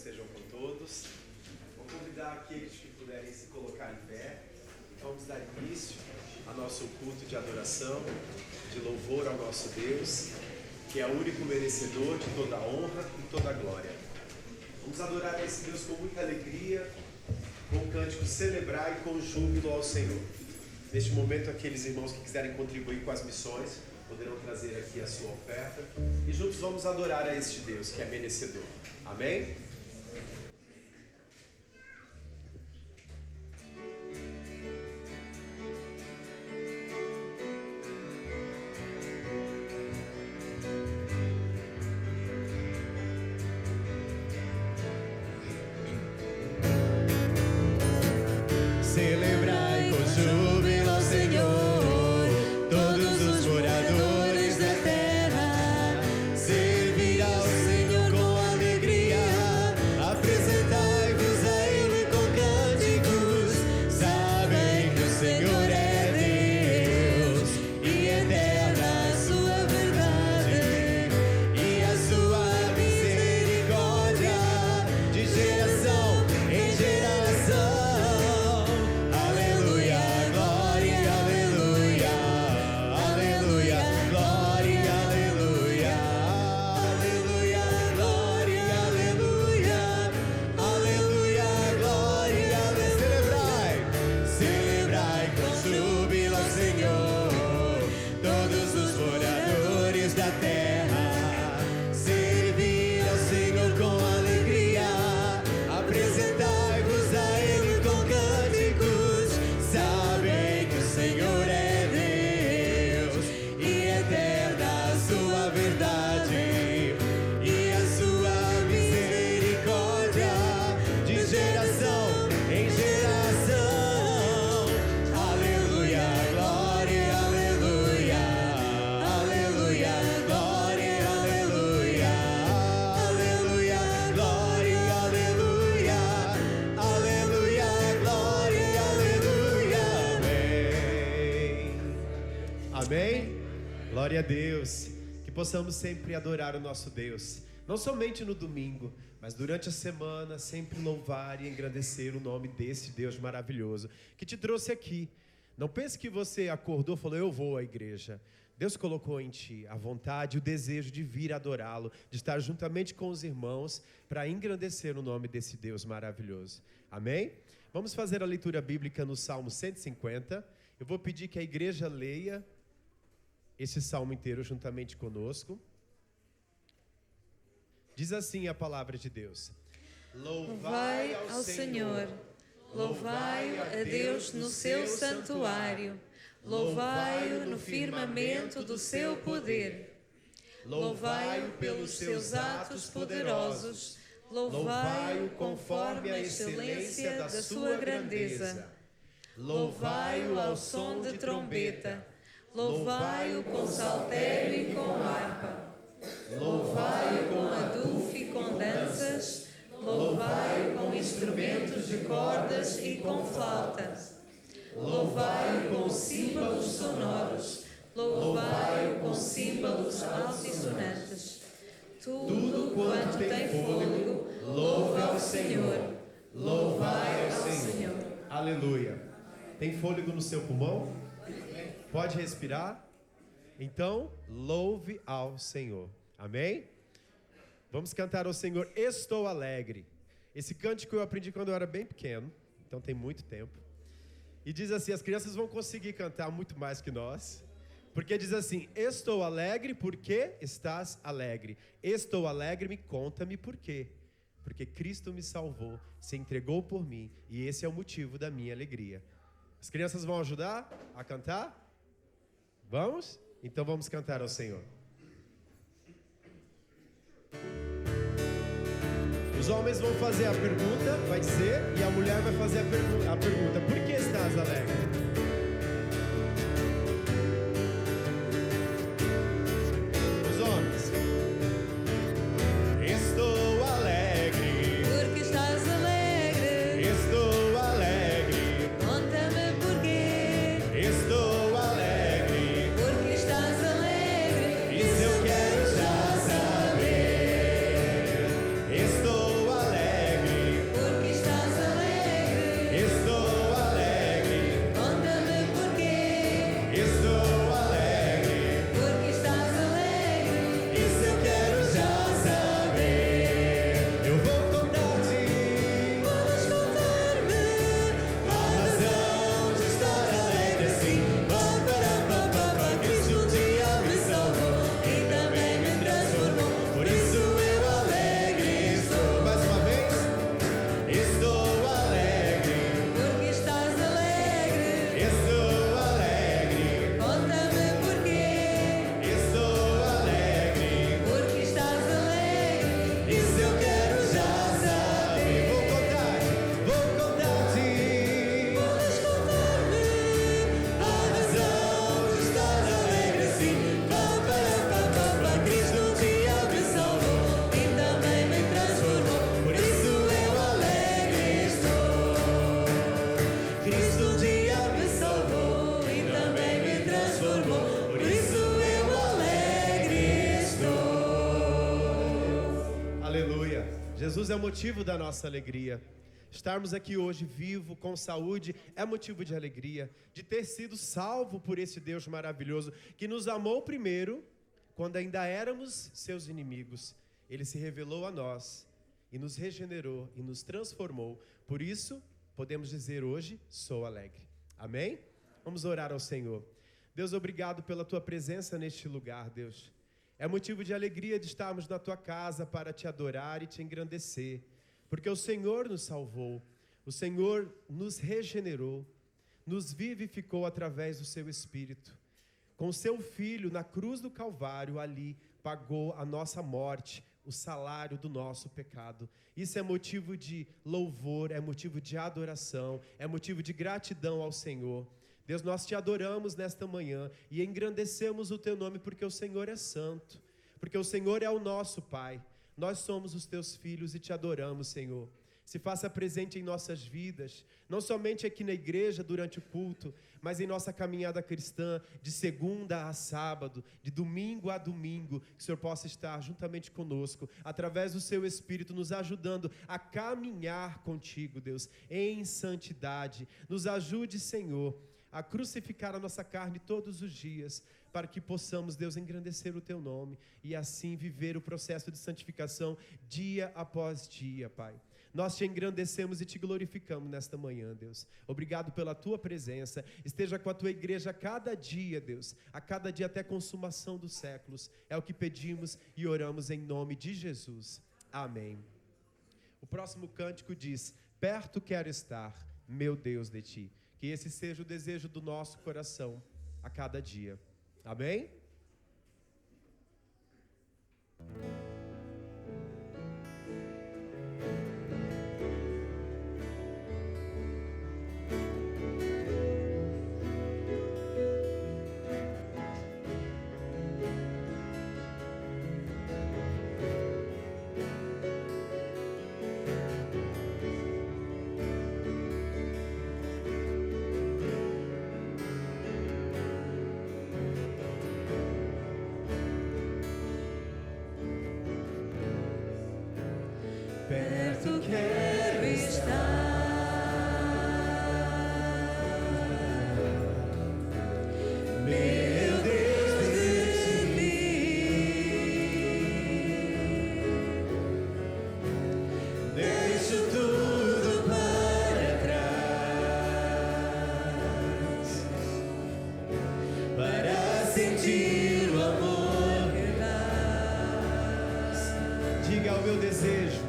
estejam com todos. Vou convidar aqueles que puderem se colocar em pé. Vamos dar início ao nosso culto de adoração, de louvor ao nosso Deus, que é o único merecedor de toda a honra e toda a glória. Vamos adorar a esse Deus com muita alegria, com o cântico celebrar e com júbilo ao Senhor. Neste momento, aqueles irmãos que quiserem contribuir com as missões poderão trazer aqui a sua oferta e juntos vamos adorar a este Deus que é merecedor. Amém? Celebrai com júbilo ao Senhor, todos os moradores da terra. Servir ao Senhor com alegria, apresentai-vos a Ele com cânticos. Sabem que o Senhor é Deus, e eterna a sua verdade, e a sua misericórdia, de geração em geração. Da terra, servir ao Senhor com alegria, apresentai-vos a Ele com cânticos. Sabem que o Senhor é Deus, e eterna a sua verdade, e a sua misericórdia, de geração em geração. Aleluia, glória, aleluia. Amém? Glória a Deus. Que possamos sempre adorar o nosso Deus, não somente no domingo, mas durante a semana, sempre louvar e engrandecer o nome desse Deus maravilhoso que te trouxe aqui. Não pense que você acordou e falou, eu vou à igreja. Deus colocou em ti a vontade e o desejo de vir adorá-lo, de estar juntamente com os irmãos para engrandecer o nome desse Deus maravilhoso. Amém? Vamos fazer a leitura bíblica no Salmo 150. Eu vou pedir que a igreja leia esse salmo inteiro juntamente conosco. Diz assim a palavra de Deus: Louvai ao Senhor, louvai a Deus no seu santuário, louvai-o no firmamento do seu poder, louvai-o pelos seus atos poderosos, louvai-o conforme a excelência da sua grandeza, louvai-o ao som de trombeta, louvai-o com saltério e com harpa, louvai-o com adufo e com danças, louvai-o com instrumentos de cordas e com flautas, louvai-o com símbolos sonoros, louvai-o com símbolos altissonantes. Tudo quanto tem fôlego, louve ao Senhor, louvai ao Senhor. Aleluia. Tem fôlego no seu pulmão? Pode respirar? Então, louve ao Senhor. Amém? Vamos cantar ao Senhor, Estou Alegre. Esse cântico eu aprendi quando eu era bem pequeno, então tem muito tempo. E diz assim, as crianças vão conseguir cantar muito mais que nós, porque diz assim, estou alegre porque estás alegre. Estou alegre, conta-me por quê. Porque Cristo me salvou, se entregou por mim, e esse é o motivo da minha alegria. As crianças vão ajudar a cantar? Vamos? Então vamos cantar ao Senhor. Os homens vão fazer a pergunta, vai ser, e a mulher vai fazer a pergunta, por que estás alegre? Os homens. Estou alegre. Porque estás alegre. Estou alegre. Conta-me porquê. Estou alegre. Porque estás alegre. Isso eu quero já saber. Estou alegre. Jesus é o motivo da nossa alegria. Estarmos aqui hoje vivo, com saúde, é motivo de alegria. De ter sido salvo por esse Deus maravilhoso, que nos amou primeiro, quando ainda éramos seus inimigos. Ele se revelou a nós, e nos regenerou, e nos transformou. Por isso, podemos dizer hoje, sou alegre. Amém? Vamos orar ao Senhor. Deus, obrigado pela Tua presença neste lugar, Deus. É motivo de alegria de estarmos na Tua casa para Te adorar e Te engrandecer. Porque o Senhor nos salvou, o Senhor nos regenerou, nos vivificou através do Seu Espírito. Com o Seu Filho na cruz do Calvário, ali pagou a nossa morte, o salário do nosso pecado. Isso é motivo de louvor, é motivo de adoração, é motivo de gratidão ao Senhor. Deus, nós Te adoramos nesta manhã e engrandecemos o Teu nome porque o Senhor é santo, porque o Senhor é o nosso Pai. Nós somos os Teus filhos e Te adoramos, Senhor. Se faça presente em nossas vidas, não somente aqui na igreja durante o culto, mas em nossa caminhada cristã, de segunda a sábado, de domingo a domingo, que o Senhor possa estar juntamente conosco, através do Seu Espírito, nos ajudando a caminhar contigo, Deus, em santidade. Nos ajude, Senhor, a crucificar a nossa carne todos os dias, para que possamos, Deus, engrandecer o Teu nome e assim viver o processo de santificação dia após dia, Pai. Nós Te engrandecemos e Te glorificamos nesta manhã, Deus. Obrigado pela Tua presença. Esteja com a Tua igreja a cada dia, Deus. A cada dia até a consumação dos séculos. É o que pedimos e oramos em nome de Jesus. Amém. O próximo cântico diz: perto quero estar, meu Deus, de Ti. Que esse seja o desejo do nosso coração a cada dia. Amém? Perto quero estar, meu Deus, de Ti. Deixo tudo para trás, para sentir o amor que dás. Diga ao meu desejo.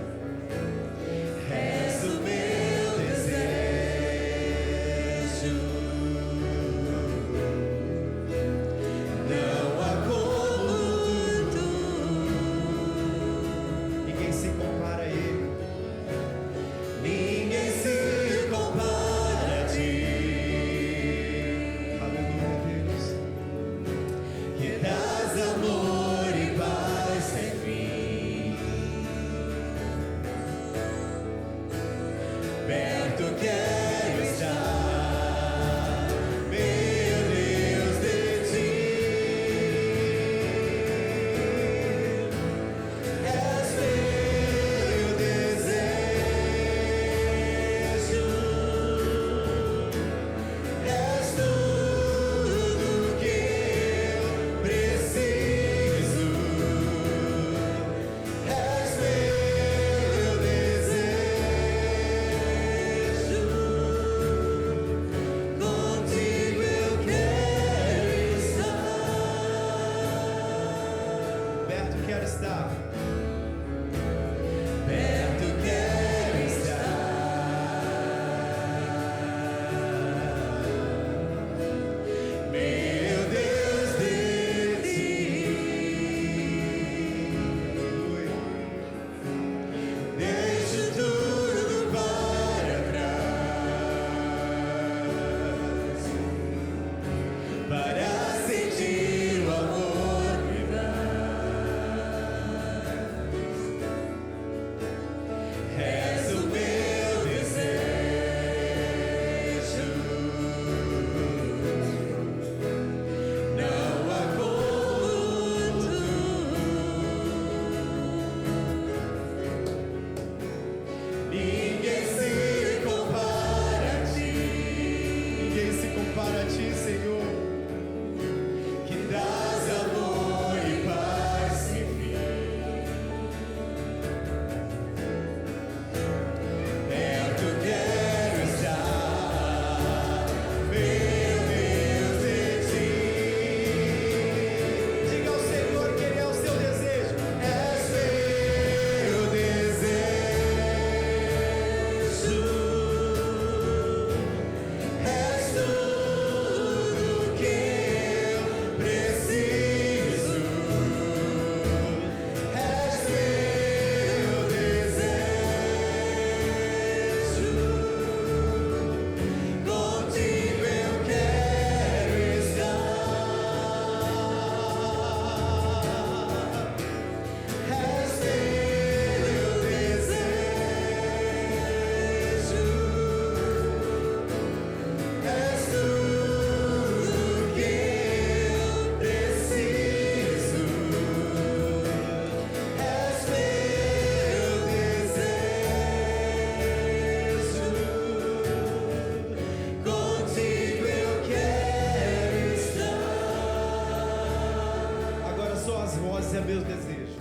és meu desejo.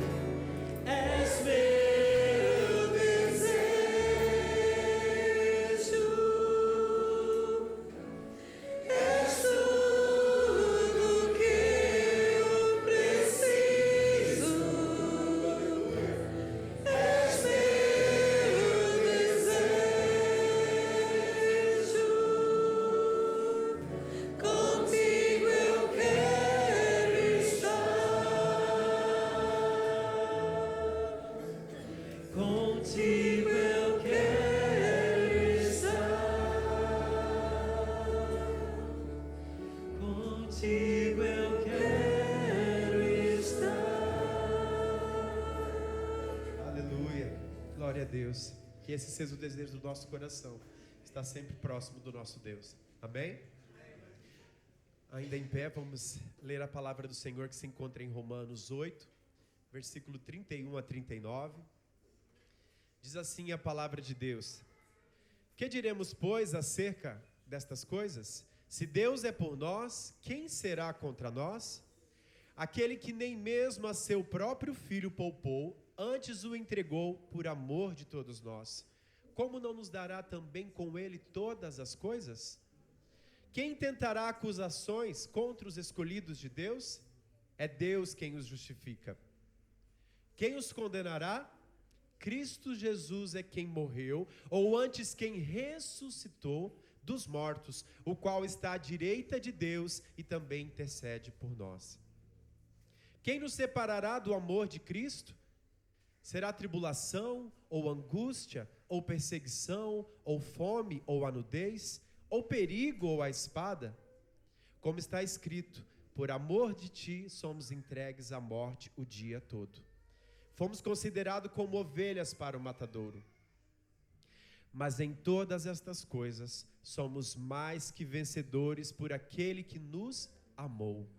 És meu desejo, és tudo que eu preciso, és meu desejo, contigo eu quero estar, contigo eu quero estar, contigo eu quero estar. Aleluia. Glória a Deus. Que esse seja o desejo do nosso coração. Estar sempre próximo do nosso Deus. Amém? Ainda em pé, vamos ler a palavra do Senhor que se encontra em Romanos 8, versículo 31 a 39. Diz assim a palavra de Deus: Que diremos, pois, acerca destas coisas? Se Deus é por nós, quem será contra nós? Aquele que nem mesmo a seu próprio filho poupou, antes o entregou por amor de todos nós, como não nos dará também com ele todas as coisas? Quem tentará acusações contra os escolhidos de Deus? É Deus quem os justifica. Quem os condenará? Cristo Jesus é quem morreu, ou antes quem ressuscitou dos mortos, o qual está à direita de Deus e também intercede por nós. Quem nos separará do amor de Cristo? Será tribulação, ou angústia, ou perseguição, ou fome, ou a nudez, ou perigo, ou a espada? Como está escrito, por amor de ti somos entregues à morte o dia todo. Fomos considerados como ovelhas para o matadouro. Mas em todas estas coisas somos mais que vencedores por aquele que nos amou.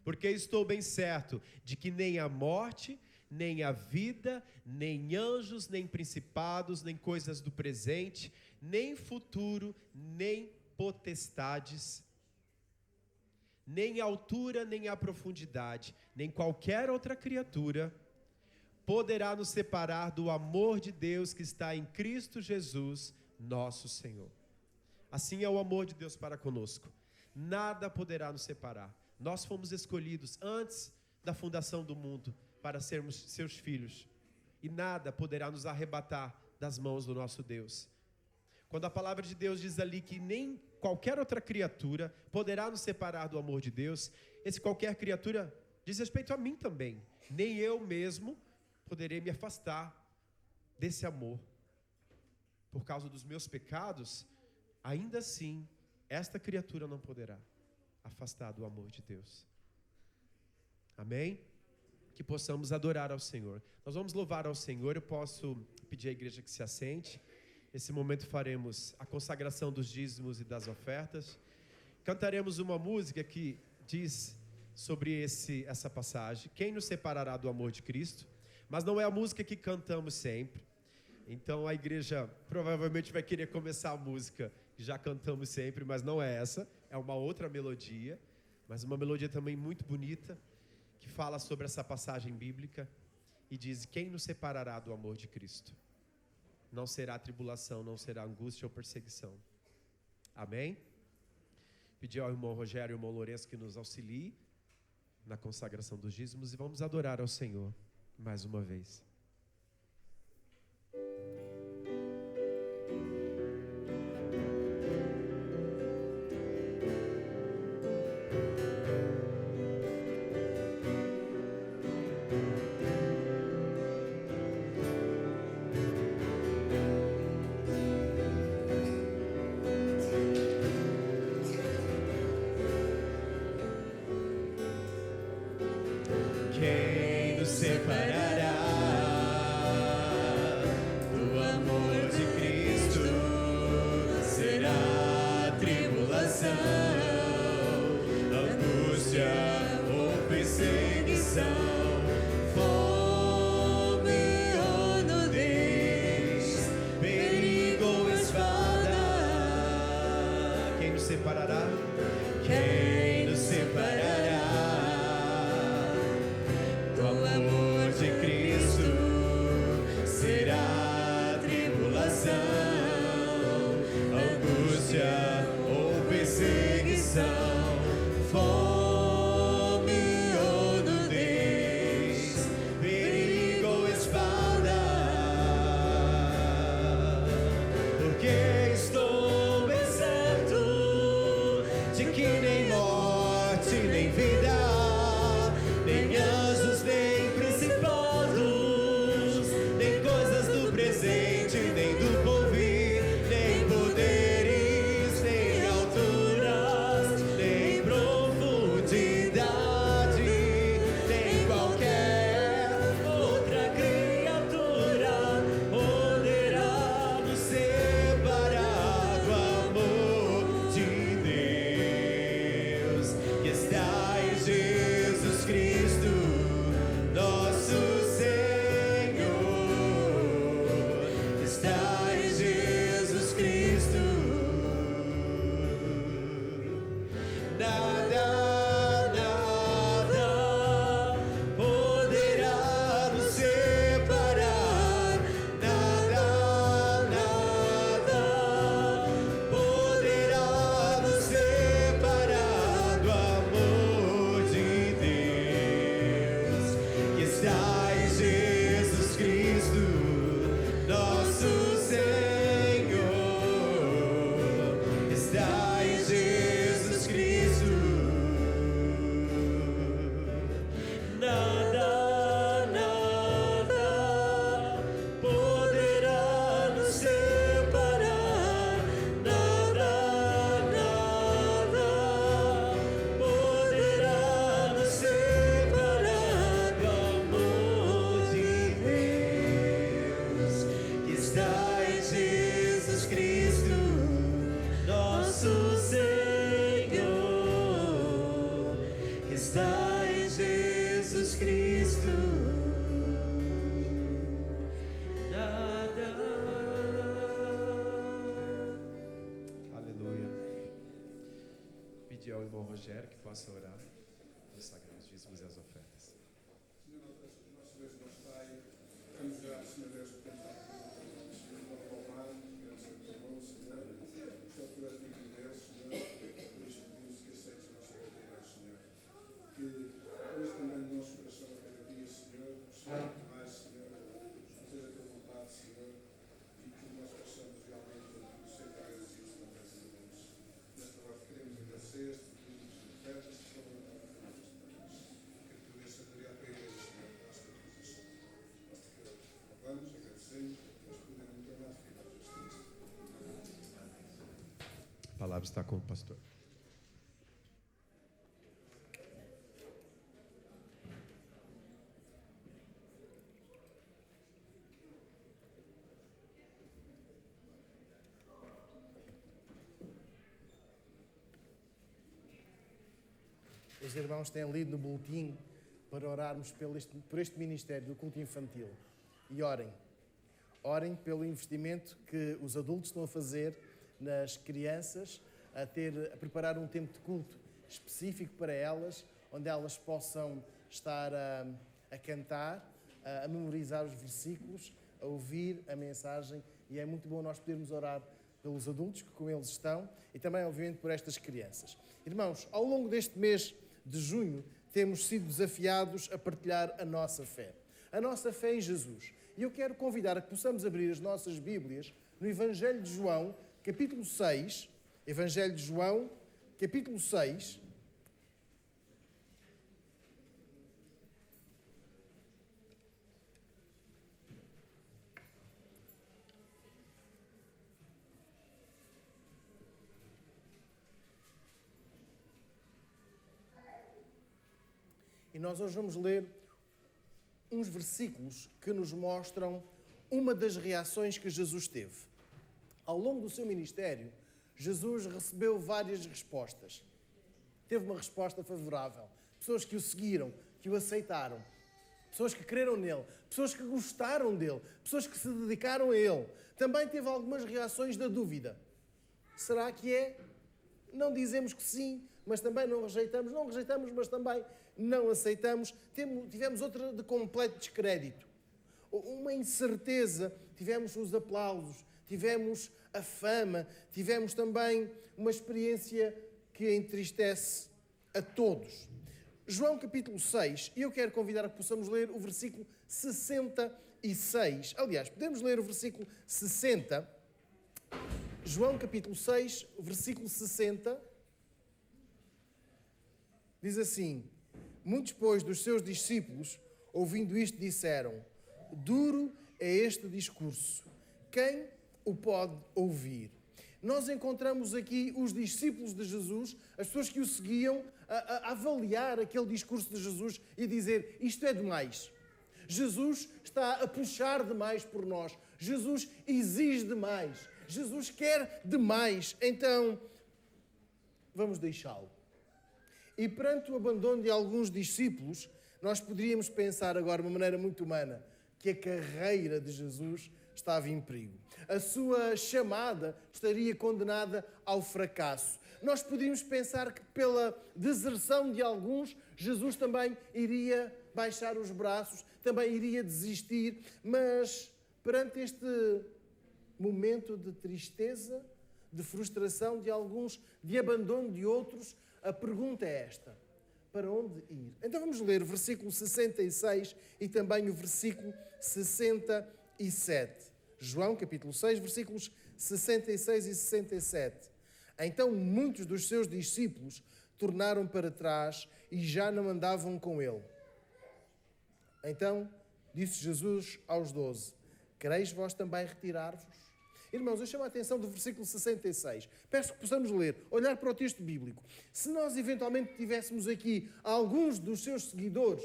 Porque estou bem certo de que nem a morte, nem a vida, nem anjos, nem principados, nem coisas do presente, nem futuro, nem potestades, nem a altura, nem a profundidade, nem qualquer outra criatura poderá nos separar do amor de Deus que está em Cristo Jesus, nosso Senhor. Assim é o amor de Deus para conosco. Nada poderá nos separar. Nós fomos escolhidos antes da fundação do mundo para sermos seus filhos. E nada poderá nos arrebatar das mãos do nosso Deus. Quando a palavra de Deus diz ali que nem qualquer outra criatura poderá nos separar do amor de Deus, esse qualquer criatura diz respeito a mim também. Nem eu mesmo poderei me afastar desse amor. Por causa dos meus pecados, ainda assim, esta criatura não poderá afastar do amor de Deus. Amém? Que possamos adorar ao Senhor. Nós vamos louvar ao Senhor. Eu posso pedir à igreja que se assente. Nesse momento faremos a consagração dos dízimos e das ofertas. Cantaremos uma música que diz sobre essa passagem: quem nos separará do amor de Cristo? Mas não é a música que cantamos sempre. Então a igreja provavelmente vai querer começar a música que já cantamos sempre, mas não é essa. É uma outra melodia, mas uma melodia também muito bonita, que fala sobre essa passagem bíblica e diz: quem nos separará do amor de Cristo? Não será tribulação, não será angústia ou perseguição. Amém? Pedir ao irmão Rogério e ao irmão Lourenço que nos auxiliem na consagração dos dízimos e vamos adorar ao Senhor mais uma vez. Quem nos separará do amor de Cristo? Será tribulação, angústia ou perseguição, fome ou nudez, perigo ou espada? Quem nos separará? Quem nos separará do angústia ou perseguição, fome ou nudez, perigo ou espada, porque estou bem certo de que nem morte, nem vida, nem anjos, nem principados, nem coisas do presente, nem do porvir, nem poderes, nem alturas, nem profundidade, nem qualquer outra criatura poderá nos separar do amor de Deus que está em Jesus Cristo, nosso Senhor, que está em Jesus Cristo. Nada, nada poderá nos separar. Nada, nada poderá nos separar do amor de Deus que está em Jesus Cristo, nosso Senhor, que está em Jesus Cristo. Nada, nada poderá nos separar. Nada, nada poderá nos separar do amor de Deus que está em Jesus Cristo, nosso Senhor, que está em Jesus Cristo. Nada. Aleluia. Pedir ao irmão Rogério que possa orar, consagrar os dízimos e as ofertas. Senhor, nosso Deus, nosso Pai, estamos gratos, Senhor Deus, por tentar Senhor, não roubar, queremos ser teu bom, Senhor, só por esta Deus, Senhor, por isto pedimos que aceites a nossa gratidão, Senhor, que hoje também no nosso coração, a cada dia, Senhor, Senhor, mais, Senhor, fazer a tua vontade, Senhor, e que nós possamos realmente aceitar esse Senhor, nesta hora queremos agradecer, pedimos ofertas, que estão a que tu dês sabedoria para a igreja, Senhor, nós te acusamos. Nós te louvamos, agradecemos, nós podemos ter nada ficar justiça. A palavra está com o pastor. Os irmãos têm lido no boletim para orarmos por este ministério do culto infantil. E orem. Orem pelo investimento que os adultos estão a fazer nas crianças, a preparar um tempo de culto específico para elas, onde elas possam estar a cantar, a memorizar os versículos, a ouvir a mensagem. E é muito bom nós podermos orar pelos adultos que com eles estão e também, obviamente, por estas crianças. Irmãos, ao longo deste mês de junho, temos sido desafiados a partilhar a nossa fé em Jesus. E eu quero convidar a que possamos abrir as nossas Bíblias no Evangelho de João, capítulo 6. Evangelho de João, capítulo 6. E nós hoje vamos ler uns versículos que nos mostram uma das reações que Jesus teve. Ao longo do seu ministério, Jesus recebeu várias respostas. Teve uma resposta favorável. Pessoas que o seguiram, que o aceitaram. Pessoas que creram nele. Pessoas que gostaram dele. Pessoas que se dedicaram a ele. Também teve algumas reações da dúvida. Será que é? Não dizemos que sim, mas também não rejeitamos. Não rejeitamos, mas também não aceitamos. Tivemos outra de completo descrédito. Uma incerteza. Tivemos os aplausos. tivemos a fama, tivemos também uma experiência que entristece a todos. João capítulo 6, e eu quero convidar a que possamos ler o versículo 66. Aliás, podemos ler o versículo 60. João capítulo 6, versículo 60. Diz assim: muitos, pois, dos seus discípulos, ouvindo isto, disseram: duro é este discurso, quem o pode ouvir? Nós encontramos aqui os discípulos de Jesus, as pessoas que o seguiam, a avaliar aquele discurso de Jesus e dizer: isto é demais. Jesus está a puxar demais por nós. Jesus exige demais. Jesus quer demais. Então, vamos deixá-lo. E perante o abandono de alguns discípulos, nós poderíamos pensar agora, de uma maneira muito humana, que a carreira de Jesus estava em perigo. A sua chamada estaria condenada ao fracasso. Nós podíamos pensar que pela deserção de alguns, Jesus também iria baixar os braços, também iria desistir, mas perante este momento de tristeza, de frustração de alguns, de abandono de outros, a pergunta é esta: para onde ir? Então vamos ler o versículo 66 e também o versículo 67. João, capítulo 6, versículos 66 e 67. Então muitos dos seus discípulos tornaram para trás e já não andavam com ele. Então disse Jesus aos 12: quereis vós também retirar-vos? Irmãos, eu chamo a atenção do versículo 66. Peço que possamos ler, olhar para o texto bíblico. Se nós eventualmente tivéssemos aqui alguns dos seus seguidores,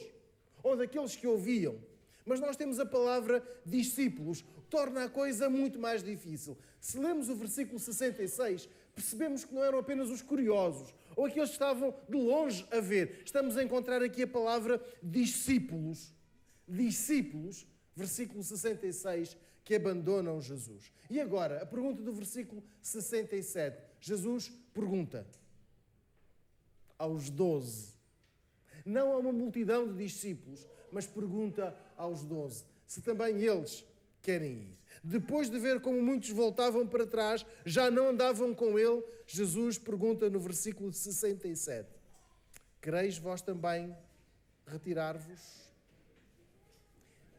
ou daqueles que ouviam, mas nós temos a palavra discípulos, torna a coisa muito mais difícil. Se lemos o versículo 66, percebemos que não eram apenas os curiosos, ou aqueles que estavam de longe a ver. Estamos a encontrar aqui a palavra discípulos. Discípulos, versículo 66, que abandonam Jesus. E agora, a pergunta do versículo 67. Jesus pergunta aos 12, não a uma multidão de discípulos, mas pergunta aos 12, se também eles querem ir. Depois de ver como muitos voltavam para trás, já não andavam com ele, Jesus pergunta no versículo 67, quereis vós também retirar-vos?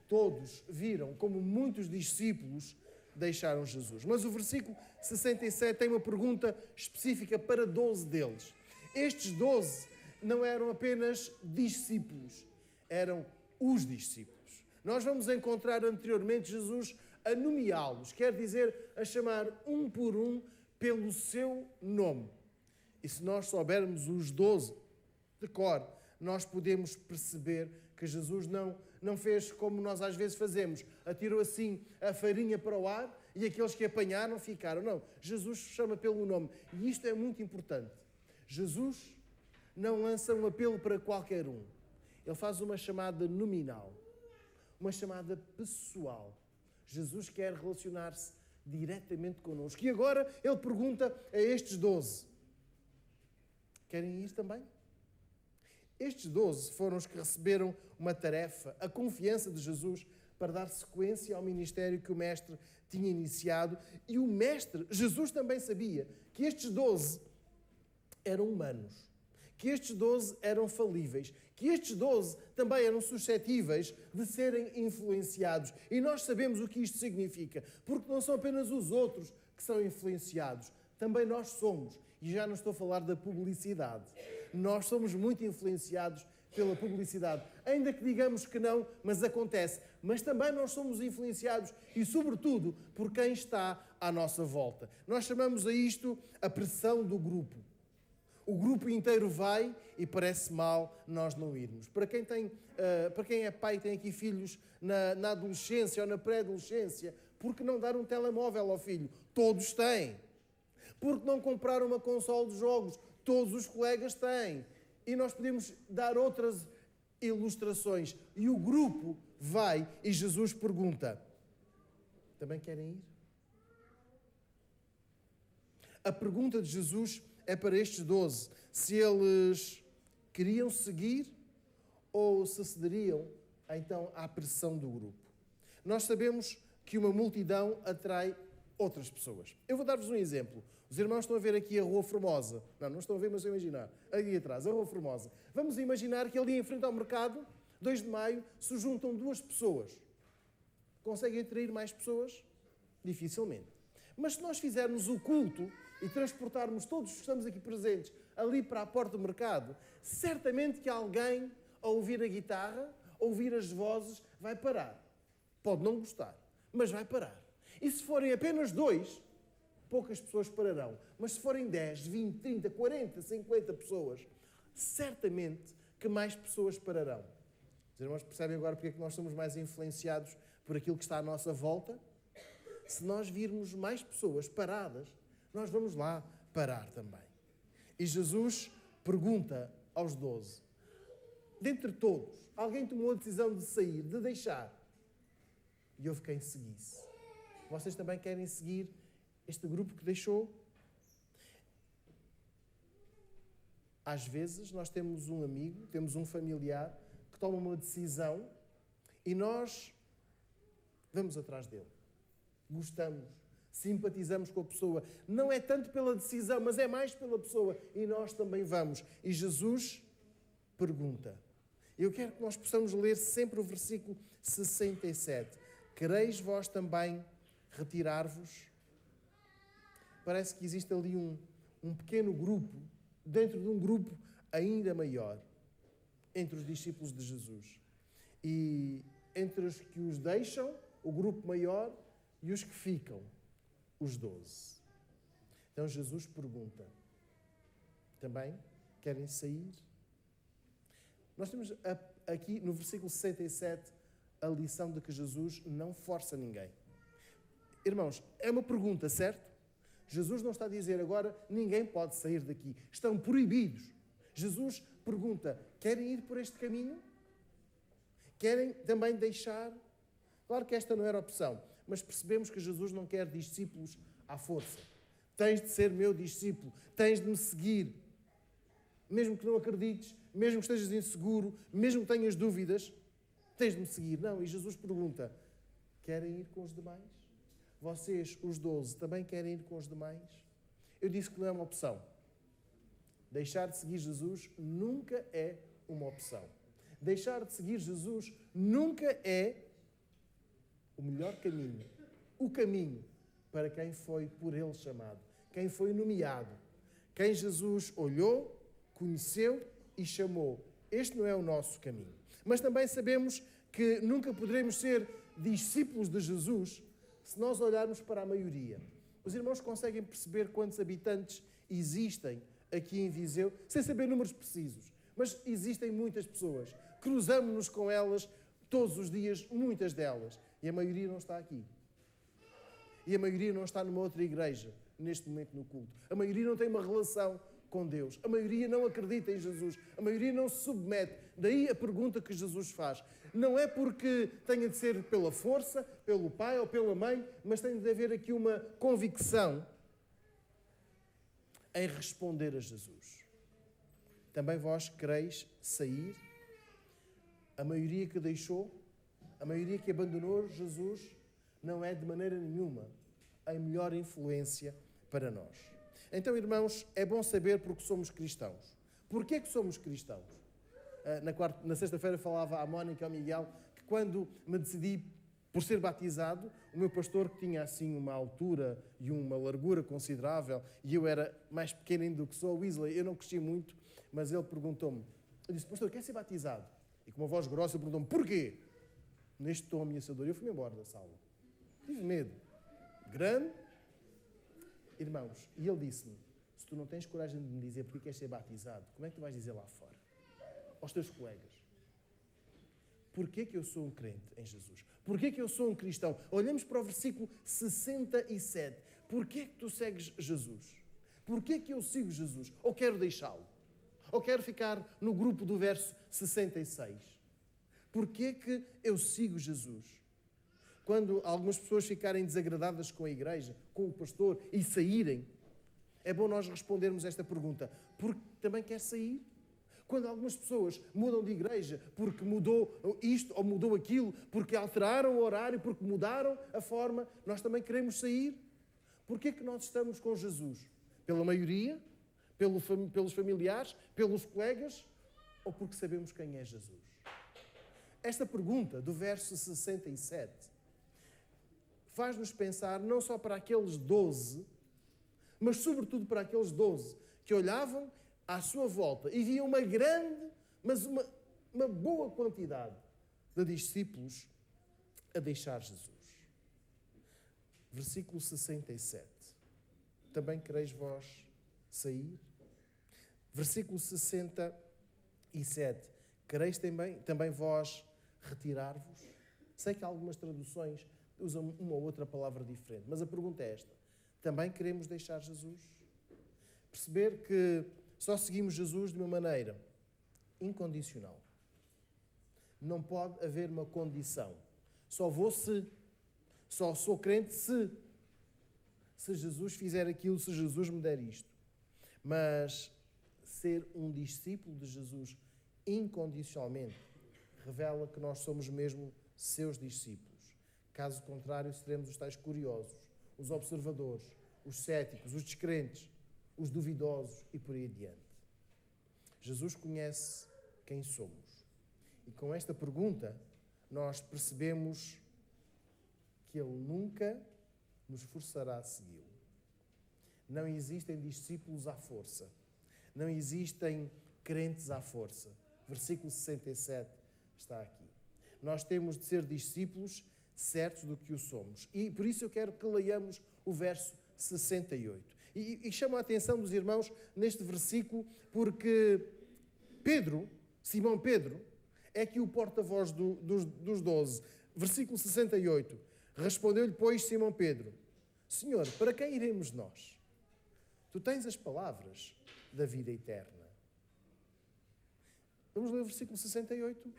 Todos viram como muitos discípulos deixaram Jesus. Mas o versículo 67 tem uma pergunta específica para 12 deles. Estes 12 não eram apenas discípulos, eram os discípulos. Nós vamos encontrar anteriormente Jesus a nomeá-los, quer dizer, a chamar um por um pelo seu nome. E se nós soubermos os 12 de cor, nós podemos perceber que Jesus não fez como nós às vezes fazemos. Atirou assim a farinha para o ar e aqueles que apanharam ficaram. Não, Jesus chama pelo nome. E isto é muito importante. Jesus não lança um apelo para qualquer um. Ele faz uma chamada nominal, uma chamada pessoal. Jesus quer relacionar-se diretamente connosco. E agora ele pergunta a estes 12, querem ir também? Estes 12 foram os que receberam uma tarefa, a confiança de Jesus para dar sequência ao ministério que o Mestre tinha iniciado. E o Mestre, Jesus também sabia que estes 12 eram humanos, que estes 12 eram falíveis, que estes 12 também eram suscetíveis de serem influenciados. E nós sabemos o que isto significa, porque não são apenas os outros que são influenciados, também nós somos. E já não estou a falar da publicidade. Nós somos muito influenciados pela publicidade. Ainda que digamos que não, mas acontece. Mas também nós somos influenciados e, sobretudo, por quem está à nossa volta. Nós chamamos a isto a pressão do grupo. O grupo inteiro vai e parece mal nós não irmos. Para quem é pai e tem aqui filhos na adolescência ou na pré-adolescência, por que não dar um telemóvel ao filho? Todos têm. Por que não comprar uma consola de jogos? Todos os colegas têm. E nós podemos dar outras ilustrações. E o grupo vai e Jesus pergunta, também querem ir? A pergunta de Jesus é para estes 12, se eles queriam seguir ou se cederiam então à pressão do grupo. Nós sabemos que uma multidão atrai outras pessoas. Eu vou dar-vos um exemplo. Os irmãos estão a ver aqui a Rua Formosa. Não estão a ver, mas estão a imaginar. Ali atrás, a Rua Formosa. Vamos imaginar que ali em frente ao mercado, 2 de maio, se juntam 2 pessoas. Conseguem atrair mais pessoas? Dificilmente. Mas se nós fizermos o culto e transportarmos todos os que estamos aqui presentes ali para a porta do mercado, certamente que alguém, ao ouvir a guitarra, ao ouvir as vozes, vai parar. Pode não gostar, mas vai parar. E se forem apenas 2, poucas pessoas pararão. Mas se forem 10, 20, 30, 40, 50 pessoas, certamente que mais pessoas pararão. Os irmãos percebem agora porque é que nós somos mais influenciados por aquilo que está à nossa volta? Se nós virmos mais pessoas paradas, nós vamos lá parar também. E Jesus pergunta aos 12, dentre todos, alguém tomou a decisão de sair, de deixar, e houve quem seguisse. Vocês também querem seguir este grupo que deixou? Às vezes nós temos um amigo, temos um familiar que toma uma decisão e nós vamos atrás dele. Gostamos, simpatizamos com a pessoa. Não é tanto pela decisão, mas é mais pela pessoa. E nós também vamos. E Jesus pergunta. Eu quero que nós possamos ler sempre o versículo 67. Quereis vós também retirar-vos? Parece que existe ali um pequeno grupo, dentro de um grupo ainda maior, entre os discípulos de Jesus. E entre os que os deixam, o grupo maior, e os que ficam, os 12. Então Jesus pergunta, também querem sair? Nós temos aqui no versículo 67 a lição de que Jesus não força ninguém. Irmãos, é uma pergunta, certo? Jesus não está a dizer agora, ninguém pode sair daqui. Estão proibidos. Jesus pergunta, querem ir por este caminho? Querem também deixar? Claro que esta não era a opção, mas percebemos que Jesus não quer discípulos à força. Tens de ser meu discípulo, tens de me seguir. Mesmo que não acredites, mesmo que estejas inseguro, mesmo que tenhas dúvidas, tens de me seguir. Não, e Jesus pergunta, querem ir com os demais? Vocês, os 12, também querem ir com os demais? Eu disse que não é uma opção. Deixar de seguir Jesus nunca é uma opção. Deixar de seguir Jesus nunca é o melhor caminho. O caminho para quem foi por Ele chamado. Quem foi nomeado. Quem Jesus olhou, conheceu e chamou. Este não é o nosso caminho. Mas também sabemos que nunca poderemos ser discípulos de Jesus se nós olharmos para a maioria. Os irmãos conseguem perceber quantos habitantes existem aqui em Viseu, sem saber números precisos. Mas existem muitas pessoas. Cruzamos-nos com elas todos os dias, muitas delas. E a maioria não está aqui. E a maioria não está numa outra igreja, neste momento no culto. A maioria não tem uma relação com Deus. A maioria não acredita em Jesus. A maioria não se submete. Daí a pergunta que Jesus faz. Não é porque tenha de ser pela força, pelo pai ou pela mãe, mas tem de haver aqui uma convicção em responder a Jesus. Também vós quereis sair? A maioria que deixou, a maioria que abandonou Jesus, não é de maneira nenhuma a melhor influência para nós. Então, irmãos, é bom saber porque somos cristãos. Porquê que somos cristãos? Na sexta-feira falava à Mónica e ao Miguel que quando me decidi por ser batizado, o meu pastor, que tinha assim uma altura e uma largura considerável, e eu era mais pequeno ainda do que sou, o Weasley, eu não cresci muito, mas ele perguntou-me, eu disse, pastor, quer ser batizado? E com uma voz grossa ele perguntou-me, porquê? Neste tom ameaçador, eu fui-me embora da sala. Tive medo. Grande. Irmãos, e ele disse-me, se tu não tens coragem de me dizer porque queres ser batizado, como é que tu vais dizer lá fora? Aos teus colegas. Porquê que eu sou um crente em Jesus? Porquê que eu sou um cristão? Olhamos para o versículo 67. Porquê que tu segues Jesus? Porquê que eu sigo Jesus? Ou quero deixá-lo? Ou quero ficar no grupo do verso 66? Porquê que eu sigo Jesus? Quando algumas pessoas ficarem desagradadas com a igreja, com o pastor e saírem, é bom nós respondermos esta pergunta. Porque também quer sair? Quando algumas pessoas mudam de igreja porque mudou isto ou mudou aquilo, porque alteraram o horário, porque mudaram a forma, nós também queremos sair? Porquê que nós estamos com Jesus? Pela maioria? Pelos familiares? Pelos colegas? Ou porque sabemos quem é Jesus? Esta pergunta do verso 67 faz-nos pensar não só para aqueles 12, mas sobretudo para aqueles 12 que olhavam à sua volta e viam uma grande, mas uma boa quantidade de discípulos a deixar Jesus. Versículo 67. Também quereis vós sair? Versículo 67. Quereis também vós retirar-vos? Sei que algumas traduções usam uma ou outra palavra diferente, mas a pergunta é esta. Também queremos deixar Jesus? Perceber que só seguimos Jesus de uma maneira incondicional. Não pode haver uma condição. Só vou se. Só sou crente se Jesus fizer aquilo, se Jesus me der isto. Mas ser um discípulo de Jesus incondicionalmente revela que nós somos mesmo seus discípulos. Caso contrário, seremos os tais curiosos, os observadores, os céticos, os descrentes, os duvidosos e por aí adiante. Jesus conhece quem somos. E com esta pergunta, nós percebemos que Ele nunca nos forçará a segui-lo. Não existem discípulos à força. Não existem crentes à força. Versículo 67 está aqui. Nós temos de ser discípulos certos do que o somos. E por isso eu quero que leiamos o verso 68. E chamo a atenção dos irmãos neste versículo porque Pedro, Simão Pedro, é aqui o porta-voz dos 12. Versículo 68. Respondeu-lhe, pois, Simão Pedro: Senhor, para quem iremos nós? Tu tens as palavras da vida eterna. Vamos ler o versículo 68.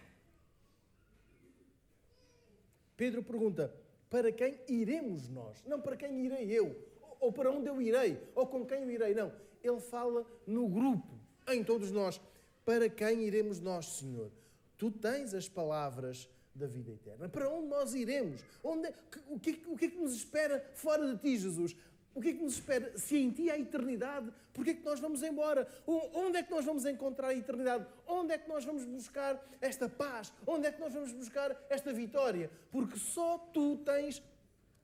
Pedro pergunta, para quem iremos nós? Não para quem irei eu, ou para onde eu irei, ou com quem eu irei, não. Ele fala no grupo, em todos nós. Para quem iremos nós, Senhor? Tu tens as palavras da vida eterna. Para onde nós iremos? O que é que nos espera fora de ti, Jesus? O que é que nos espera? Se em ti há eternidade, por que é que nós vamos embora? Onde é que nós vamos encontrar a eternidade? Onde é que nós vamos buscar esta paz? Onde é que nós vamos buscar esta vitória? Porque só tu tens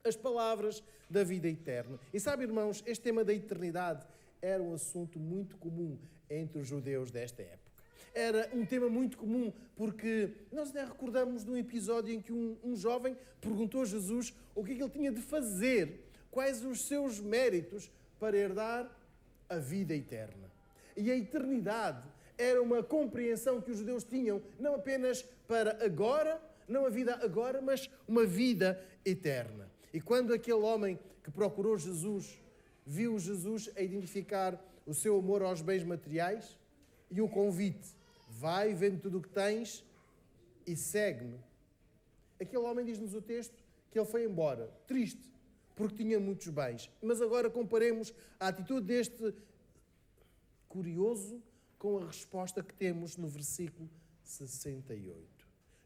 as palavras da vida eterna. E sabe, irmãos, este tema da eternidade era um assunto muito comum entre os judeus desta época. Era um tema muito comum, porque nós até recordamos de um episódio em que um jovem perguntou a Jesus o que é que ele tinha de fazer, quais os seus méritos para herdar a vida eterna. E a eternidade era uma compreensão que os judeus tinham, não apenas para agora, não a vida agora, mas uma vida eterna. E quando aquele homem que procurou Jesus, viu Jesus a identificar o seu amor aos bens materiais e o convite, vai, vende tudo o que tens e segue-me. Aquele homem, diz-nos o texto, que ele foi embora, triste, porque tinha muitos bens. Mas agora comparemos a atitude deste curioso com a resposta que temos no versículo 68.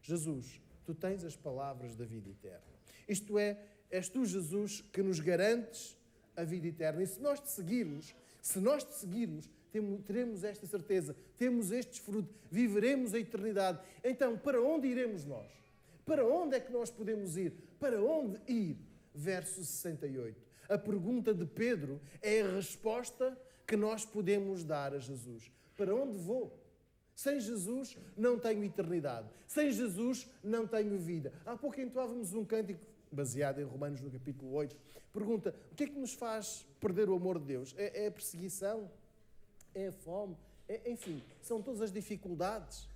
Jesus, tu tens as palavras da vida eterna. Isto é, és tu, Jesus, que nos garantes a vida eterna. E se nós te seguirmos, teremos esta certeza, temos estes frutos, viveremos a eternidade. Então, para onde iremos nós? Para onde é que nós podemos ir? Para onde ir? Verso 68. A pergunta de Pedro é a resposta que nós podemos dar a Jesus. Para onde vou? Sem Jesus não tenho eternidade. Sem Jesus não tenho vida. Há pouco entoávamos um cântico baseado em Romanos no capítulo 8. Pergunta, o que é que nos faz perder o amor de Deus? É a perseguição? É a fome? Enfim, são todas as dificuldades.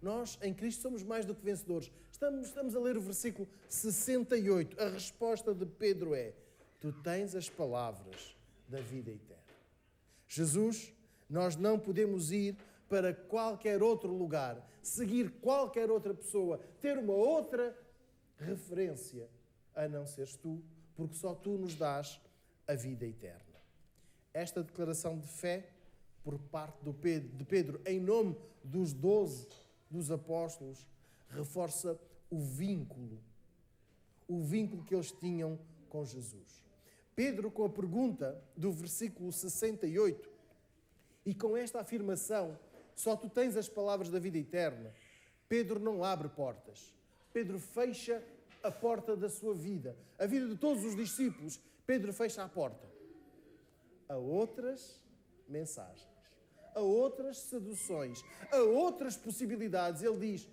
Nós, em Cristo, somos mais do que vencedores. Estamos a ler o versículo 68. A resposta de Pedro é, tu tens as palavras da vida eterna. Jesus, nós não podemos ir para qualquer outro lugar, seguir qualquer outra pessoa, ter uma outra referência, a não seres tu, porque só tu nos dás a vida eterna. Esta declaração de fé, por parte de Pedro, em nome dos 12 dos apóstolos, reforça o vínculo que eles tinham com Jesus. Pedro, com a pergunta do versículo 68, e com esta afirmação, só tu tens as palavras da vida eterna, Pedro não abre portas. Pedro fecha a porta da sua vida. A vida de todos os discípulos, Pedro fecha a porta a outras mensagens, a outras seduções, a outras possibilidades. Ele diz,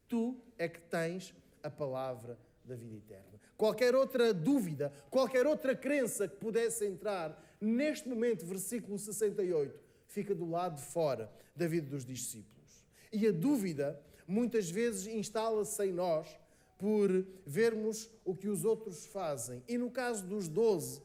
tu é que tens a palavra da vida eterna. Qualquer outra dúvida, qualquer outra crença que pudesse entrar, neste momento, versículo 68, fica do lado de fora da vida dos discípulos. E a dúvida, muitas vezes, instala-se em nós por vermos o que os outros fazem. E no caso dos 12,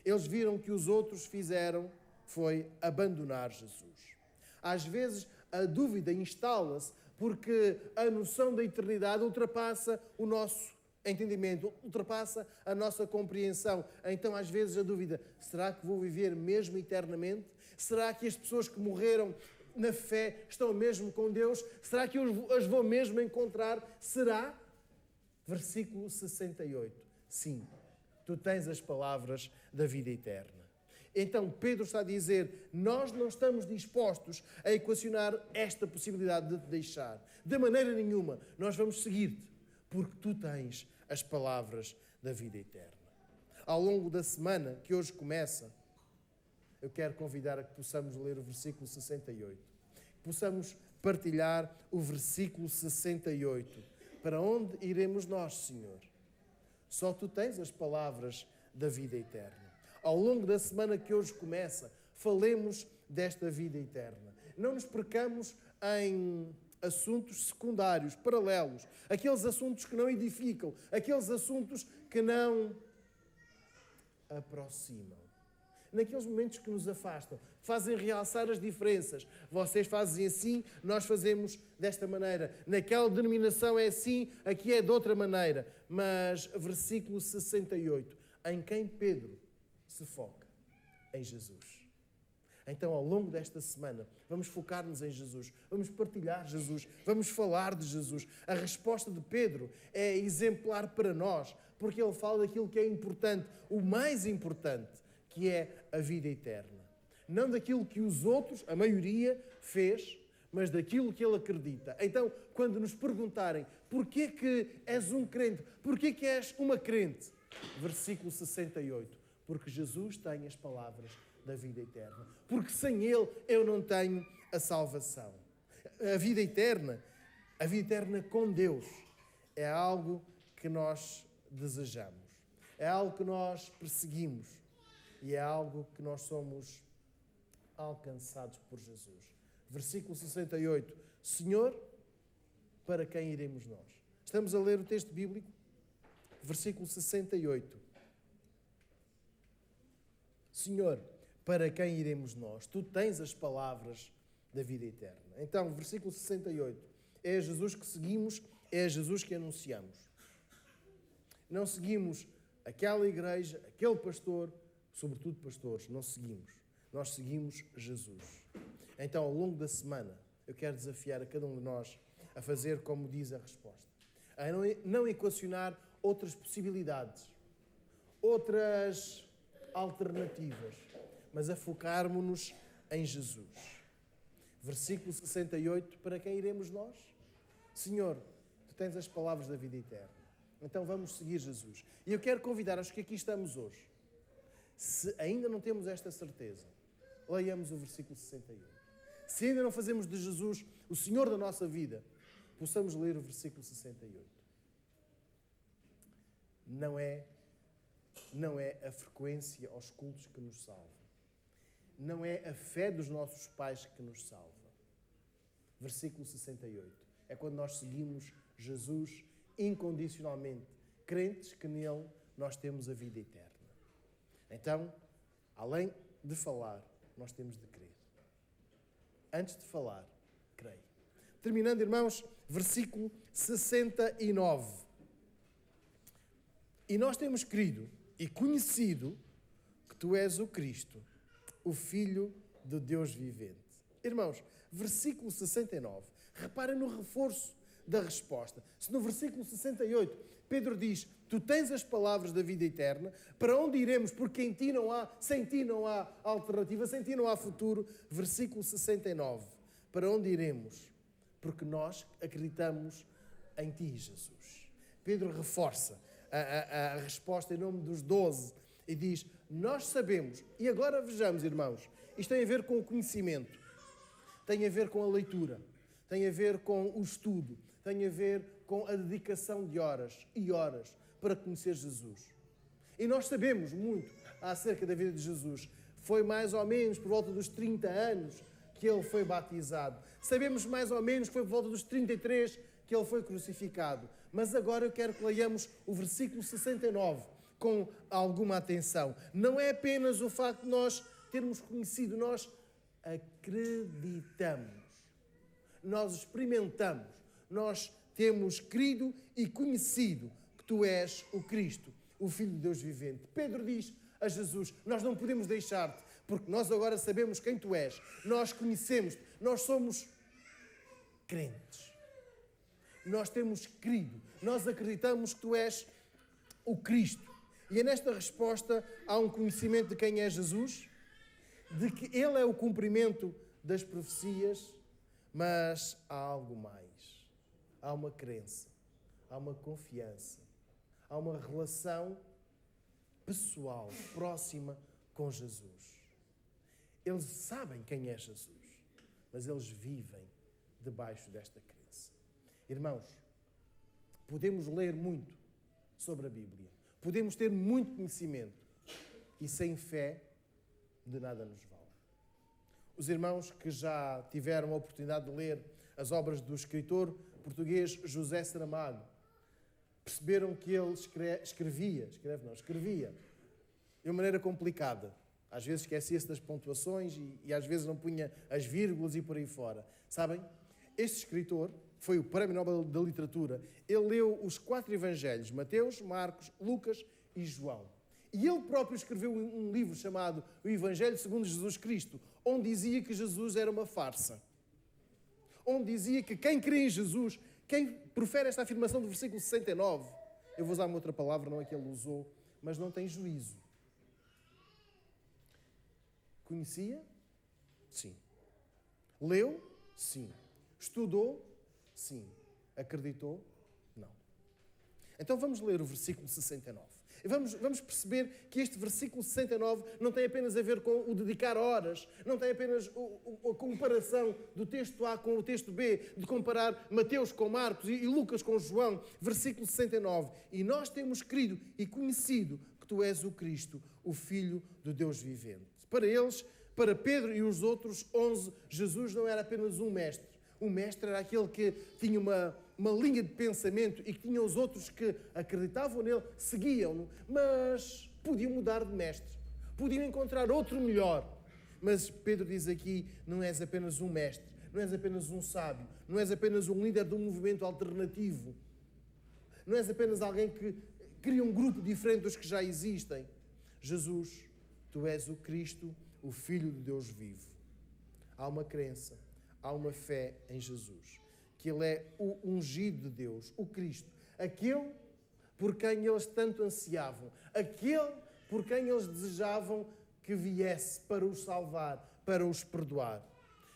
eles viram que os outros fizeram foi abandonar Jesus. Às vezes, a dúvida instala-se porque a noção da eternidade ultrapassa o nosso entendimento, ultrapassa a nossa compreensão. Então, às vezes, a dúvida, será que vou viver mesmo eternamente? Será que as pessoas que morreram na fé estão mesmo com Deus? Será que eu as vou mesmo encontrar? Será? Versículo 68. Sim, tu tens as palavras da vida eterna. Então, Pedro está a dizer, nós não estamos dispostos a equacionar esta possibilidade de te deixar. De maneira nenhuma, nós vamos seguir-te, porque tu tens as palavras da vida eterna. Ao longo da semana que hoje começa, eu quero convidar a que possamos ler o versículo 68. Que possamos partilhar o versículo 68. Para onde iremos nós, Senhor? Só tu tens as palavras da vida eterna. Ao longo da semana que hoje começa, falemos desta vida eterna. Não nos percamos em assuntos secundários, paralelos, aqueles assuntos que não edificam, aqueles assuntos que não aproximam. Naqueles momentos que nos afastam, fazem realçar as diferenças. Vocês fazem assim, nós fazemos desta maneira. Naquela denominação é assim, aqui é de outra maneira. Mas, versículo 68, em quem Pedro se foca? Em Jesus. Então, ao longo desta semana, vamos focar-nos em Jesus, vamos partilhar Jesus, vamos falar de Jesus. A resposta de Pedro é exemplar para nós, porque ele fala daquilo que é importante, o mais importante, que é a vida eterna. Não daquilo que os outros, a maioria, fez, mas daquilo que ele acredita. Então, quando nos perguntarem porquê que és um crente, porquê que és uma crente, versículo 68, porque Jesus tem as palavras da vida eterna. Porque sem Ele eu não tenho a salvação. A vida eterna com Deus, é algo que nós desejamos. É algo que nós perseguimos. E é algo que nós somos alcançados por Jesus. Versículo 68. Senhor, para quem iremos nós? Estamos a ler o texto bíblico. Versículo 68. Senhor, para quem iremos nós? Tu tens as palavras da vida eterna. Então, versículo 68. É a Jesus que seguimos, é a Jesus que anunciamos. Não seguimos aquela igreja, aquele pastor, sobretudo pastores, não seguimos. Nós seguimos Jesus. Então, ao longo da semana, eu quero desafiar a cada um de nós a fazer como diz a resposta. A não equacionar outras possibilidades, outras alternativas, mas a focarmos-nos em Jesus. Versículo 68, para quem iremos nós? Senhor, tu tens as palavras da vida eterna. Então vamos seguir Jesus. E eu quero convidar os que aqui estamos hoje, se ainda não temos esta certeza, leiamos o versículo 68. Se ainda não fazemos de Jesus o Senhor da nossa vida, possamos ler o versículo 68. Não é a frequência aos cultos que nos salva. Não é a fé dos nossos pais que nos salva. Versículo 68. É quando nós seguimos Jesus incondicionalmente, crentes que nele nós temos a vida eterna. Então, além de falar, nós temos de crer. Antes de falar, creio. Terminando, irmãos, versículo 69. E nós temos crido e conhecido que tu és o Cristo, o Filho de Deus vivente. Irmãos, versículo 69. Reparem no reforço da resposta. Se no versículo 68 Pedro diz, tu tens as palavras da vida eterna, para onde iremos? Porque sem ti não há alternativa, sem ti não há futuro. Versículo 69, para onde iremos? Porque nós acreditamos em ti, Jesus. Pedro reforça a resposta em nome dos 12 e diz, nós sabemos, e agora vejamos, irmãos, isto tem a ver com o conhecimento, tem a ver com a leitura, tem a ver com o estudo, tem a ver com a dedicação de horas e horas para conhecer Jesus. E nós sabemos muito acerca da vida de Jesus. Foi mais ou menos por volta dos 30 anos que ele foi batizado. Sabemos mais ou menos que foi por volta dos 33 que ele foi crucificado. Mas agora eu quero que leiamos o versículo 69 com alguma atenção. Não é apenas o facto de nós termos conhecido, nós acreditamos. Nós experimentamos, nós temos crido e conhecido que tu és o Cristo, o Filho de Deus vivente. Pedro diz a Jesus, nós não podemos deixar-te, porque nós agora sabemos quem tu és, nós conhecemos-te, nós somos crentes. Nós temos crido, nós acreditamos que tu és o Cristo. E é nesta resposta há um conhecimento de quem é Jesus, de que Ele é o cumprimento das profecias, mas há algo mais. Há uma crença, há uma confiança, há uma relação pessoal, próxima com Jesus. Eles sabem quem é Jesus, mas eles vivem debaixo desta crença. Irmãos, podemos ler muito sobre a Bíblia, podemos ter muito conhecimento e sem fé de nada nos vale. Os irmãos que já tiveram a oportunidade de ler as obras do escritor português José Saramago perceberam que ele escrevia de uma maneira complicada. Às vezes esquecia-se das pontuações e às vezes não punha as vírgulas e por aí fora. Sabem? Este escritor foi o Prémio Nobel da Literatura. Ele leu os 4 evangelhos, Mateus, Marcos, Lucas e João. E ele próprio escreveu um livro chamado O Evangelho segundo Jesus Cristo, onde dizia que Jesus era uma farsa. Onde dizia que quem crê em Jesus, quem profere esta afirmação do versículo 69, eu vou usar uma outra palavra, não é que ele usou, mas não tem juízo. Conhecia? Sim. Leu? Sim. Estudou? Sim. Acreditou? Não. Então vamos ler o versículo 69. Vamos perceber que este versículo 69 não tem apenas a ver com o dedicar horas, não tem apenas a comparação do texto A com o texto B, de comparar Mateus com Marcos e Lucas com João. Versículo 69. E nós temos crido e conhecido que tu és o Cristo, o Filho do Deus vivente. Para eles, para Pedro e os outros 11, Jesus não era apenas um mestre. O mestre era aquele que tinha uma linha de pensamento e que tinha os outros que acreditavam nele, seguiam-no, mas podiam mudar de mestre, podiam encontrar outro melhor. Mas Pedro diz aqui, não és apenas um mestre, não és apenas um sábio, não és apenas um líder de um movimento alternativo, não és apenas alguém que cria um grupo diferente dos que já existem. Jesus, tu és o Cristo, o Filho de Deus vivo. Há uma crença, há uma fé em Jesus, que Ele é o ungido de Deus, o Cristo, aquele por quem eles tanto ansiavam, aquele por quem eles desejavam que viesse para os salvar, para os perdoar.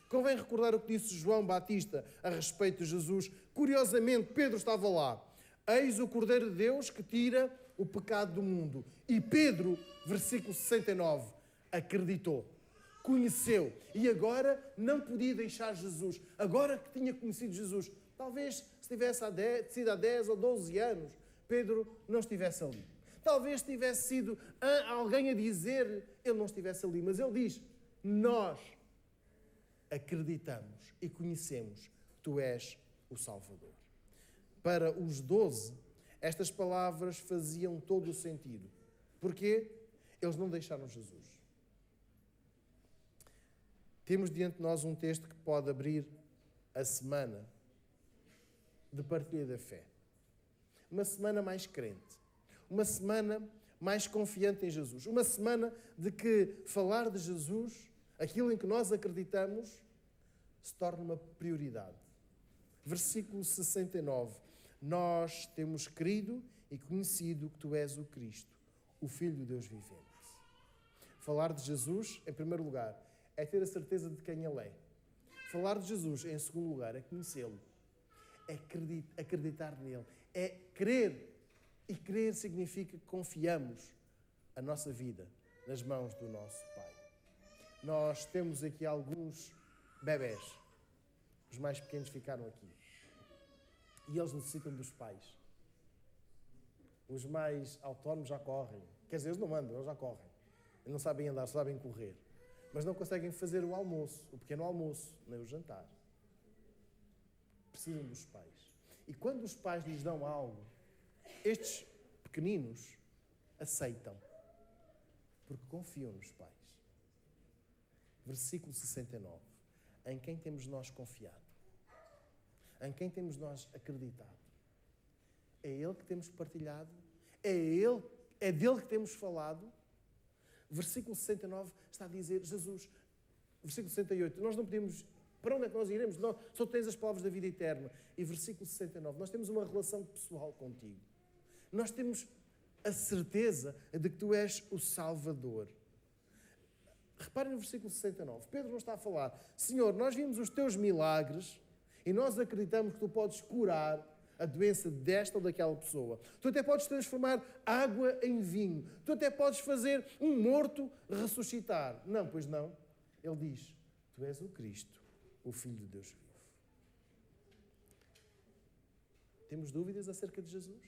Convém recordar o que disse João Batista a respeito de Jesus. Curiosamente, Pedro estava lá. Eis o Cordeiro de Deus que tira o pecado do mundo. E Pedro, versículo 69, acreditou. Conheceu e agora não podia deixar Jesus. Agora que tinha conhecido Jesus, talvez se tivesse sido há 10 ou 12 anos, Pedro não estivesse ali. Talvez tivesse sido alguém a dizer, ele não estivesse ali. Mas ele diz, nós acreditamos e conhecemos que tu és o Salvador. Para os 12, estas palavras faziam todo o sentido. Porquê? Eles não deixaram Jesus. Temos diante de nós um texto que pode abrir a semana de partilha da fé. Uma semana mais crente. Uma semana mais confiante em Jesus. Uma semana de que falar de Jesus, aquilo em que nós acreditamos, se torna uma prioridade. Versículo 69. Nós temos crido e conhecido que tu és o Cristo, o Filho do Deus vivente. Falar de Jesus, em primeiro lugar, é ter a certeza de quem Ele é. Falar de Jesus, em segundo lugar, é conhecê-lo. É acreditar nele. É crer. E crer significa que confiamos a nossa vida nas mãos do nosso Pai. Nós temos aqui alguns bebés. Os mais pequenos ficaram aqui. E eles necessitam dos pais. Os mais autónomos já correm. Quer dizer, eles não andam, eles já correm. Eles não sabem andar, só sabem correr. Mas não conseguem fazer o almoço, o pequeno almoço, nem o jantar. Precisam dos pais. E quando os pais lhes dão algo, estes pequeninos aceitam. Porque confiam nos pais. Versículo 69. Em quem temos nós confiado? Em quem temos nós acreditado? É Ele que temos partilhado? É dele que temos falado? Versículo 69 está a dizer, Jesus, versículo 68, nós não podemos, para onde é que nós iremos? Nós, só tens as palavras da vida eterna. E versículo 69, nós temos uma relação pessoal contigo. Nós temos a certeza de que tu és o Salvador. Reparem no versículo 69, Pedro não está a falar, Senhor, nós vimos os teus milagres e nós acreditamos que tu podes curar a doença desta ou daquela pessoa. Tu até podes transformar água em vinho. Tu até podes fazer um morto ressuscitar. Não, pois não. Ele diz, tu és o Cristo, o Filho de Deus vivo. Temos dúvidas acerca de Jesus?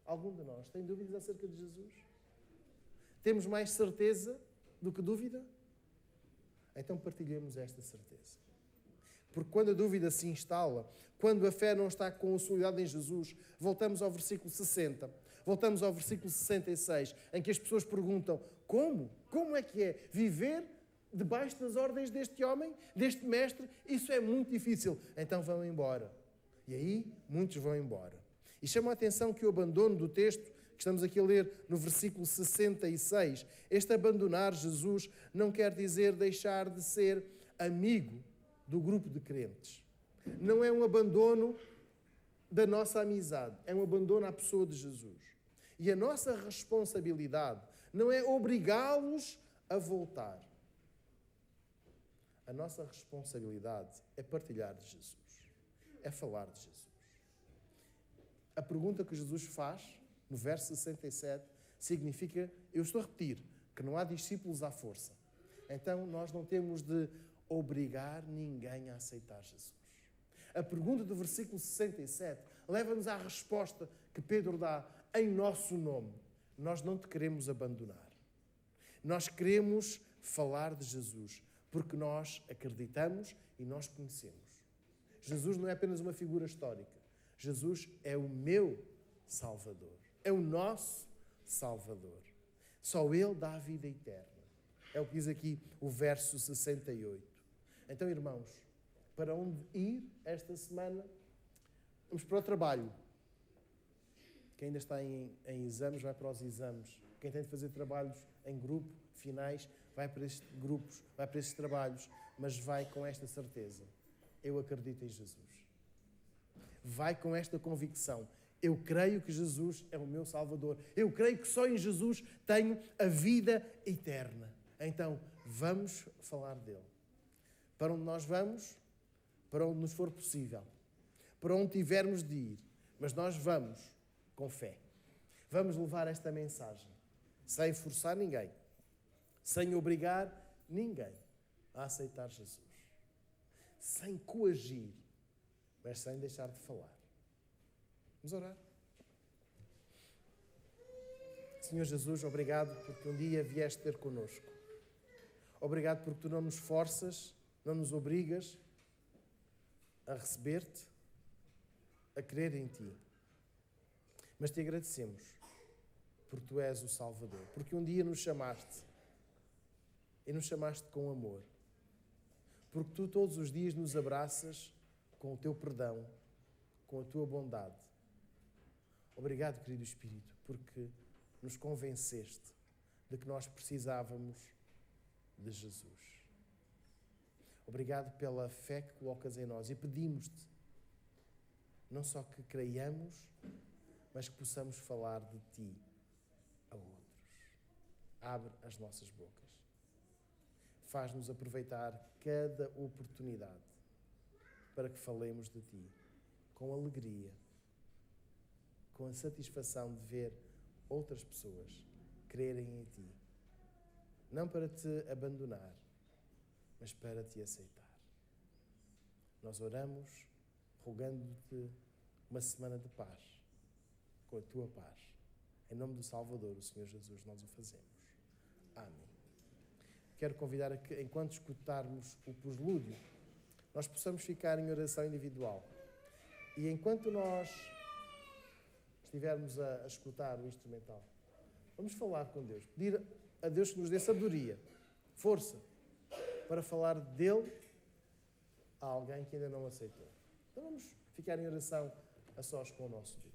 Algum de nós tem dúvidas acerca de Jesus? Temos mais certeza do que dúvida? Então partilhemos esta certeza. Porque quando a dúvida se instala, quando a fé não está consolidada em Jesus, voltamos ao versículo 60, voltamos ao versículo 66, em que as pessoas perguntam, como? Como é que é viver debaixo das ordens deste homem, deste mestre? Isso é muito difícil. Então vão embora. E aí, muitos vão embora. E chama a atenção que o abandono do texto, que estamos aqui a ler no versículo 66, este abandonar Jesus não quer dizer deixar de ser amigo do grupo de crentes. Não é um abandono da nossa amizade, é um abandono à pessoa de Jesus. E a nossa responsabilidade não é obrigá-los a voltar. A nossa responsabilidade é partilhar de Jesus, é falar de Jesus. A pergunta que Jesus faz, no verso 67, significa, eu estou a repetir, que não há discípulos à força. Então nós não temos de obrigar ninguém a aceitar Jesus. A pergunta do versículo 67 leva-nos à resposta que Pedro dá em nosso nome. Nós não te queremos abandonar. Nós queremos falar de Jesus, porque nós acreditamos e nós conhecemos. Jesus não é apenas uma figura histórica. Jesus é o meu Salvador. É o nosso Salvador. Só Ele dá a vida eterna. É o que diz aqui o verso 68. Então, irmãos, para onde ir esta semana? Vamos para o trabalho. Quem ainda está em exames, vai para os exames. Quem tem de fazer trabalhos em grupo, finais, vai para estes grupos, vai para estes trabalhos, mas vai com esta certeza. Eu acredito em Jesus. Vai com esta convicção. Eu creio que Jesus é o meu Salvador. Eu creio que só em Jesus tenho a vida eterna. Então, vamos falar dele. Para onde nós vamos, para onde nos for possível, para onde tivermos de ir. Mas nós vamos com fé. Vamos levar esta mensagem, sem forçar ninguém, sem obrigar ninguém a aceitar Jesus. Sem coagir, mas sem deixar de falar. Vamos orar. Senhor Jesus, obrigado porque um dia vieste ter connosco. Obrigado porque tu não nos forças, não nos obrigas a receber-te, a crer em ti. Mas te agradecemos porque tu és o Salvador. Porque um dia nos chamaste e nos chamaste com amor. Porque tu todos os dias nos abraças com o teu perdão, com a tua bondade. Obrigado, querido Espírito, porque nos convenceste de que nós precisávamos de Jesus. Obrigado pela fé que colocas em nós e pedimos-te não só que creiamos, mas que possamos falar de Ti a outros. Abre as nossas bocas. Faz-nos aproveitar cada oportunidade para que falemos de Ti com alegria, com a satisfação de ver outras pessoas crerem em Ti. Não para Te abandonar, mas para Te aceitar. Nós oramos rogando-Te uma semana de paz, com a Tua paz. Em nome do Salvador, o Senhor Jesus, nós o fazemos. Amém. Quero convidar a que, enquanto escutarmos o poslúdio, nós possamos ficar em oração individual. E enquanto nós estivermos a escutar o instrumental, vamos falar com Deus. Pedir a Deus que nos dê sabedoria, força, para falar dele a alguém que ainda não aceitou. Então vamos ficar em oração a sós com o nosso Deus.